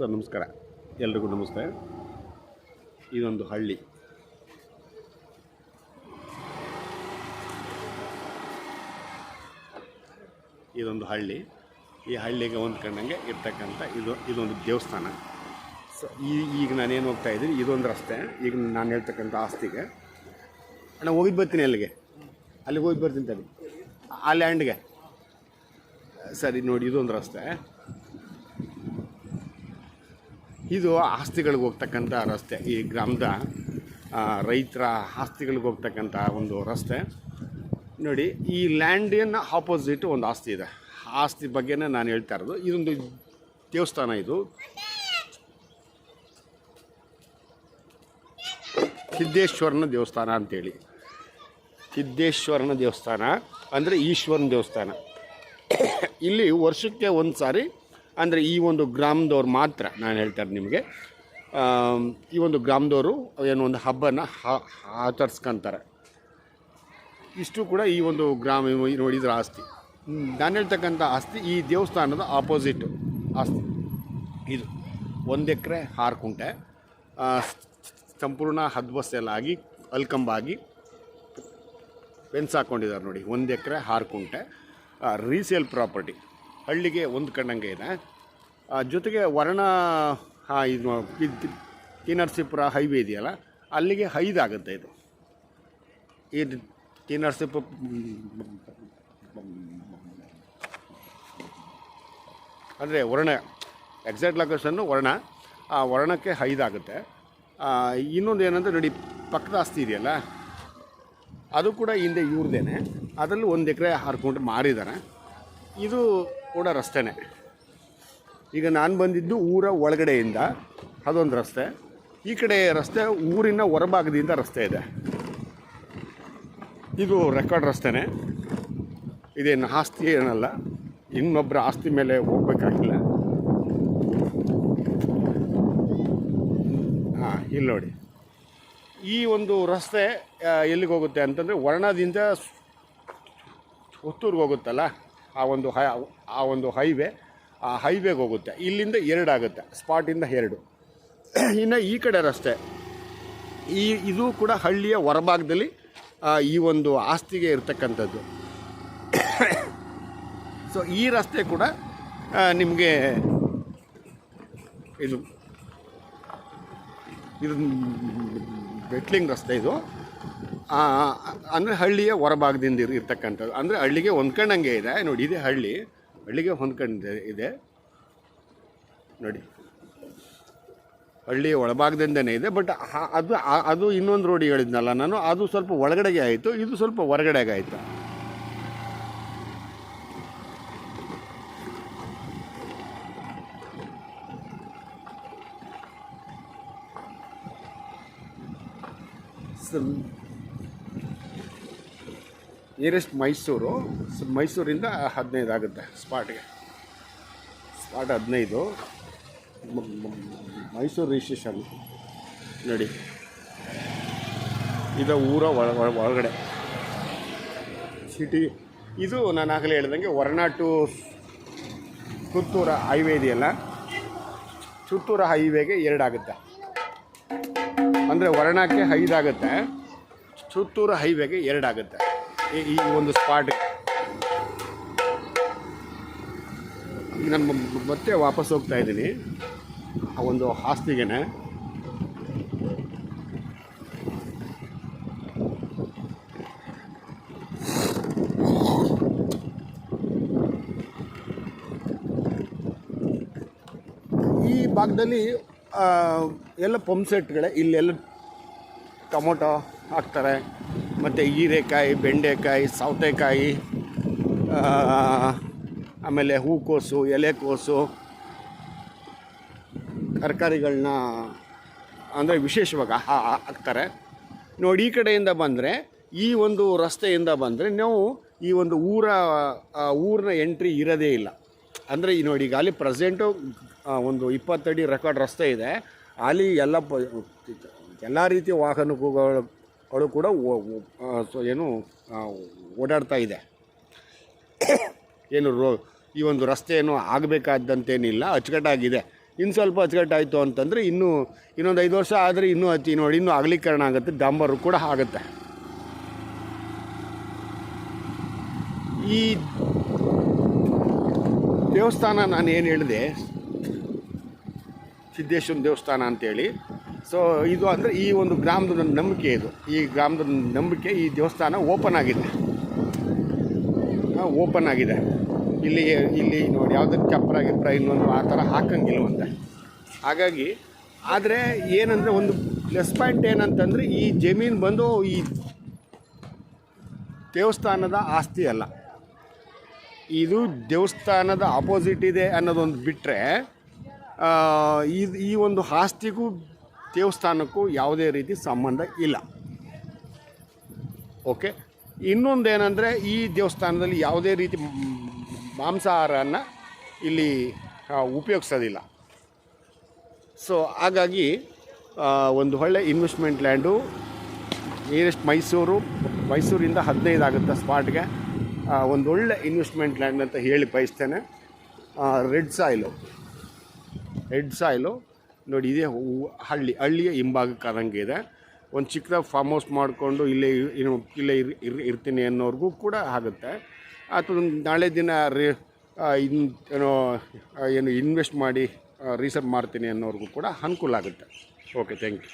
Sir ನಮಸ್ಕಾರ, ಎಲ್ರಿಗೂ ನಮಸ್ತೆ. ಇದೊಂದು ಹಳ್ಳಿ. ಈ ಹಳ್ಳಿಗೆ ಹೊಂದ್ಕೊಂಡಂಗೆ ಇರ್ತಕ್ಕಂಥ ಇದೊಂದು ದೇವಸ್ಥಾನ. ಸೊ ಈಗ ನಾನೇನು ಹೋಗ್ತಾ ಇದ್ದೀನಿ, ಇದೊಂದು ರಸ್ತೆ. ಈಗ ನಾನು ಹೇಳ್ತಕ್ಕಂಥ ಆಸ್ತಿಗೆ ನಾನು ಹೋಗಿದ್ದು ಬರ್ತೀನಿ, ಅಲ್ಲಿಗೆ ಹೋಗಿ ಬರ್ತೀನಿ ತಡಿ, ಆ ಲ್ಯಾಂಡ್ಗೆ. ಸರಿ ನೋಡಿ, ಇದೊಂದು ರಸ್ತೆ. ಇದು ಆಸ್ತಿಗಳಿಗೆ ಹೋಗ್ತಕ್ಕಂಥ ರಸ್ತೆ. ಈ ಗ್ರಾಮದ ರೈತರ ಆಸ್ತಿಗಳಿಗೆ ಹೋಗ್ತಕ್ಕಂಥ ಒಂದು ರಸ್ತೆ ನೋಡಿ. ಈ ಲ್ಯಾಂಡಿನ ಆಪೋಸಿಟ್ ಒಂದು ಆಸ್ತಿ ಇದೆ. ಆಸ್ತಿ ಬಗ್ಗೆನೇ ನಾನು ಹೇಳ್ತಾ ಇರೋದು. ಇದೊಂದು ದೇವಸ್ಥಾನ. ಇದು ಸಿದ್ದೇಶ್ವರನ ದೇವಸ್ಥಾನ ಅಂತೇಳಿ. ಸಿದ್ದೇಶ್ವರನ ದೇವಸ್ಥಾನ ಅಂದರೆ ಈಶ್ವರನ ದೇವಸ್ಥಾನ. ಇಲ್ಲಿ ವರ್ಷಕ್ಕೆ ಒಂದು ಸಾರಿ, ಅಂದರೆ ಈ ಒಂದು ಗ್ರಾಮದವ್ರು ಮಾತ್ರ ನಾನು ಹೇಳ್ತಾರೆ ನಿಮಗೆ, ಈ ಒಂದು ಗ್ರಾಮದವರು ಏನೋ ಒಂದು ಹಬ್ಬನ ಆಚರಿಸ್ಕೊಂತಾರೆ. ಇಷ್ಟು ಕೂಡ ಈ ಒಂದು ಗ್ರಾಮ ನೋಡಿದ್ರೆ ಆಸ್ತಿ. ನಾನು ಹೇಳ್ತಕ್ಕಂಥ ಆಸ್ತಿ ಈ ದೇವಸ್ಥಾನದ ಆಪೋಸಿಟ್ಟು ಆಸ್ತಿ. ಇದು 1 ಎಕರೆ 6 ಕುಂಟೆ, ಸಂಪೂರ್ಣ ಹದ್ಬಸ್ತೆಲ್ಲ ಆಗಿ ಅಲ್ಕಂಬಾಗಿ ಫೆನ್ಸ್ ಹಾಕ್ಕೊಂಡಿದ್ದಾರೆ ನೋಡಿ. 1 ಎಕರೆ 6 ಕುಂಟೆ ರೀಸೇಲ್ ಪ್ರಾಪರ್ಟಿ. ಹಳ್ಳಿಗೆ ಹೊಂದ್ಕೊಂಡಂಗೆ ಇದೆ. ಜೊತೆಗೆ ವರ್ಣ ಇದು ಟಿ ನರಸೀಪುರ ಹೈವೇ ಇದೆಯಲ್ಲ, ಅಲ್ಲಿಗೆ 5 ಆಗುತ್ತೆ. ಈ ಟಿ ನರಸೀಪುರ ಅಂದರೆ ವರ್ಣ ಎಕ್ಸಾಕ್ಟ್ ಲೊಕೇಶನ್ನು ವರ್ಣ. ಆ ವರ್ಣಕ್ಕೆ 5 ಆಗುತ್ತೆ. ಇನ್ನೊಂದು ಏನಂದರೆ ನೋಡಿ, ಪಕ್ಕದ ಆಸ್ತಿ ಇದೆಯಲ್ಲ, ಅದು ಕೂಡ ಹಿಂದೆ ಇವ್ರದ್ದೇನೆ. ಅದರಲ್ಲಿ 1 ಎಕರೆ 6 ಕುಂಟೆ ಮಾರಿದ್ದಾರೆ. ಇದು ಕೂಡ ರಸ್ತೆನೇ. ಈಗ ನಾನು ಬಂದಿದ್ದು ಊರ ಒಳಗಡೆಯಿಂದ, ಅದೊಂದು ರಸ್ತೆ. ಈ ಕಡೆ ರಸ್ತೆ ಊರಿನ ಹೊರಭಾಗದಿಂದ ರಸ್ತೆ ಇದೆ. ಇದು ರೆಕಾರ್ಡ್ ರಸ್ತೆನೇ. ಇದೇನು ಆಸ್ತಿ ಏನಲ್ಲ, ಇನ್ನೊಬ್ಬರ ಆಸ್ತಿ ಮೇಲೆ ಹೋಗ್ಬೇಕಾಗಿಲ್ಲ. ಇಲ್ಲಿ ನೋಡಿ, ಈ ಒಂದು ರಸ್ತೆ ಎಲ್ಲಿಗೆ ಹೋಗುತ್ತೆ ಅಂತಂದರೆ, ವರ್ಣದಿಂದ ಹೊತ್ತೂರಿಗೆ ಹೋಗುತ್ತಲ್ಲ, ಆ ಒಂದು ಹೈವೇ, ಆ ಹೈವೇಗೆ ಹೋಗುತ್ತೆ. ಇಲ್ಲಿಂದ 2 ಆಗುತ್ತೆ, ಸ್ಪಾಟಿಂದ 2. ಇನ್ನು ಈ ಕಡೆ ರಸ್ತೆ, ಇದು ಕೂಡ ಹಳ್ಳಿಯ ಹೊರಭಾಗದಲ್ಲಿ ಈ ಒಂದು ಆಸ್ತಿಗೆ ಇರ್ತಕ್ಕಂಥದ್ದು. ಸೊ ಈ ರಸ್ತೆ ಕೂಡ ನಿಮಗೆ ಇದು ಬೆಟ್ಲಿಂಗ್ ರಸ್ತೆ. ಇದು ಅಂದರೆ ಹಳ್ಳಿಯ ಹೊರಭಾಗದಿಂದ ಇರ್ತಕ್ಕಂಥದ್ದು. ಅಂದರೆ ಹಳ್ಳಿಗೆ ಹೊಂದ್ಕೊಂಡಂಗೆ ಇದೆ ನೋಡಿ. ಇದೆ ಹಳ್ಳಿಗೆ ಹೊಂದ್ಕೊಂಡಿದೆ ನೋಡಿ. ಹಳ್ಳಿಯ ಒಳಭಾಗದಿಂದನೇ ಇದೆ. ಬಟ್ ಅದು ಇನ್ನೊಂದು ರೋಡ್ ಹೇಳಿದ್ನಲ್ಲ ನಾನು, ಅದು ಸ್ವಲ್ಪ ಒಳಗಡೆಗೆ ಆಯಿತು, ಇದು ಸ್ವಲ್ಪ ಹೊರಗಡೆಗೆ ಆಯಿತು. ನಿಯರೆಸ್ಟ್ ಮೈಸೂರಿಂದ 15 ಆಗುತ್ತೆ ಸ್ಪಾಟ್ಗೆ. ಸ್ಪಾಟ್ 15, ಮೈಸೂರು ರಿಜಿಸ್ಟ್ರೇಷನ್ ನೋಡಿ. ಇದು ಊರ ಒಳಗಡೆ ಸಿಟಿ. ಇದು ನಾನು ಆಗಲೇ ಹೇಳ್ದಂಗೆ ವರ್ಣ ಟು ಸುತ್ತೂರು ಹೈವೇ ಇದೆಯಲ್ಲ, ಸುತ್ತೂರು ಹೈವೇಗೆ 2 ಆಗುತ್ತೆ. ಅಂದರೆ ವರ್ಣಕ್ಕೆ 5 ಆಗುತ್ತೆ, ಸುತ್ತೂರು ಹೈವೇಗೆ 2 ಆಗುತ್ತೆ. ಈ ಒಂದು ಸ್ಪಾಟ್ಗೆ ನಾನು ಮತ್ತೆ ವಾಪಸ್ ಹೋಗ್ತಾ ಇದ್ದೀನಿ ಆ ಒಂದು ಆಸ್ತಿಗೆನೆ. ಈ ಭಾಗದಲ್ಲಿ ಎಲ್ಲ ಪಂಪ್ ಸೆಟ್ಗಳೇ. ಇಲ್ಲೆಲ್ಲ ಟೊಮೊಟೊ ಹಾಕ್ತಾರೆ, ಮತ್ತು ಹೀರೆಕಾಯಿ, ಬೆಂಡೆಕಾಯಿ, ಸೌತೆಕಾಯಿ, ಆಮೇಲೆ ಹೂಕೋಸು, ಎಲೆಕೋಸು, ತರಕಾರಿಗಳನ್ನ ಅಂದರೆ ವಿಶೇಷವಾಗಿ ಹಾಕ್ತಾರೆ ನೋಡಿ. ಈ ಕಡೆಯಿಂದ ಬಂದರೆ, ಈ ಒಂದು ರಸ್ತೆಯಿಂದ ಬಂದರೆ ನಾವು ಈ ಒಂದು ಊರಿನ ಎಂಟ್ರಿ ಇರೋದೇ ಇಲ್ಲ. ಅಂದರೆ ಈ ನೋಡಿ, ಈಗ ಅಲ್ಲಿ ಪ್ರೆಸೆಂಟು ಒಂದು 20 ಅಡಿ ರೆಕಾರ್ಡ್ ರಸ್ತೆ ಇದೆ. ಅಲ್ಲಿ ಎಲ್ಲ ರೀತಿಯ ವಾಹನಗಳು ಕೂಡ ಓಡಾಡ್ತಾ ಇದೆ. ಏನು ಈ ಒಂದು ರಸ್ತೆ ಏನು ಆಗಬೇಕಾದಂತೇನಿಲ್ಲ, ಅಚ್ಚುಕಟ್ಟಾಗಿದೆ. ಇನ್ನು ಸ್ವಲ್ಪ ಅಚ್ಚುಕಟ್ಟಾಯಿತು ಅಂತಂದರೆ ಇನ್ನೊಂದು 5 ವರ್ಷ ಆದರೆ ಇನ್ನೂ ನೋಡಿ ಇನ್ನೂ ಅಗಲೀಕರಣ ಆಗುತ್ತೆ, ಡಾಂಬರು ಕೂಡ ಆಗುತ್ತೆ. ಈ ದೇವಸ್ಥಾನ ನಾನು ಏನು ಹೇಳಿದೆ, ಸಿದ್ದೇಶ್ವರ ದೇವಸ್ಥಾನ ಅಂತೇಳಿ. ಸೊ ಇದು ಅಂದರೆ ಈ ಒಂದು ಗ್ರಾಮದ ನಂಬಿಕೆ, ಇದು ಈ ಗ್ರಾಮದ ನಂಬಿಕೆ. ಈ ದೇವಸ್ಥಾನ ಓಪನ್ ಆಗಿದೆ. ಇಲ್ಲಿ ನೋಡಿ ಯಾವುದಕ್ಕೆ ಚಪ್ಪರ ಗಿಪ್ಪರ ಇನ್ನೊಂದು ಆ ಥರ ಹಾಕಂಗಿಲ್ವಂತೆ. ಹಾಗಾಗಿ ಆದರೆ ಏನಂದರೆ ಒಂದು ಪ್ಲಸ್ ಪಾಯಿಂಟ್ ಏನಂತಂದರೆ ಈ ಜಮೀನು ಬಂದು ಈ ದೇವಸ್ಥಾನದ ಆಸ್ತಿ ಅಲ್ಲ, ಇದು ದೇವಸ್ಥಾನದ ಆಪೋಸಿಟ್ ಇದೆ ಅನ್ನೋದೊಂದು ಬಿಟ್ಟರೆ ಈ ಒಂದು ಆಸ್ತಿಗೂ ದೇವಸ್ಥಾನಕ್ಕೂ ಯಾವುದೇ ರೀತಿ ಸಂಬಂಧ ಇಲ್ಲ. ಓಕೆ. ಇನ್ನೊಂದೇನೆಂದರೆ ಈ ದೇವಸ್ಥಾನದಲ್ಲಿ ಯಾವುದೇ ರೀತಿ ಮಾಂಸಾಹಾರವನ್ನು ಇಲ್ಲಿ ಉಪಯೋಗಿಸೋದಿಲ್ಲ. ಸೊ ಹಾಗಾಗಿ ಒಂದು ಒಳ್ಳೆ ಇನ್ವೆಸ್ಟ್ಮೆಂಟ್ ಲ್ಯಾಂಡು. ನಿಯರೆಸ್ಟ್ ಮೈಸೂರಿಂದ 15 ಆಗುತ್ತೆ ಸ್ಪಾಟ್ಗೆ. ಒಂದು ಒಳ್ಳೆ ಇನ್ವೆಸ್ಟ್ಮೆಂಟ್ ಲ್ಯಾಂಡ್ ಅಂತ ಹೇಳಿ ಬಯಸ್ತೇನೆ. ರೆಡ್ ಸಾಯಿಲು ನೋಡಿ, ಇದೇ ಹಳ್ಳಿಯ ಹಿಂಭಾಗಕ್ಕೆ ಆದಂಗೆ ಇದೆ. ಒಂದು ಚಿಕ್ಕದಾಗಿ ಫಾರ್ಮ್ ಹೌಸ್ ಮಾಡಿಕೊಂಡು ಇಲ್ಲೇ ಇರ್ತೀನಿ ಅನ್ನೋರ್ಗೂ ಕೂಡ ಆಗುತ್ತೆ. ಅಥವಾ ನಾಳೆ ದಿನ ಏನು ಇನ್ವೆಸ್ಟ್ ಮಾಡಿ ರಿಸರ್ವ್ ಮಾಡ್ತೀನಿ ಅನ್ನೋರ್ಗೂ ಕೂಡ ಅನುಕೂಲ ಆಗುತ್ತೆ. Okay, thank you.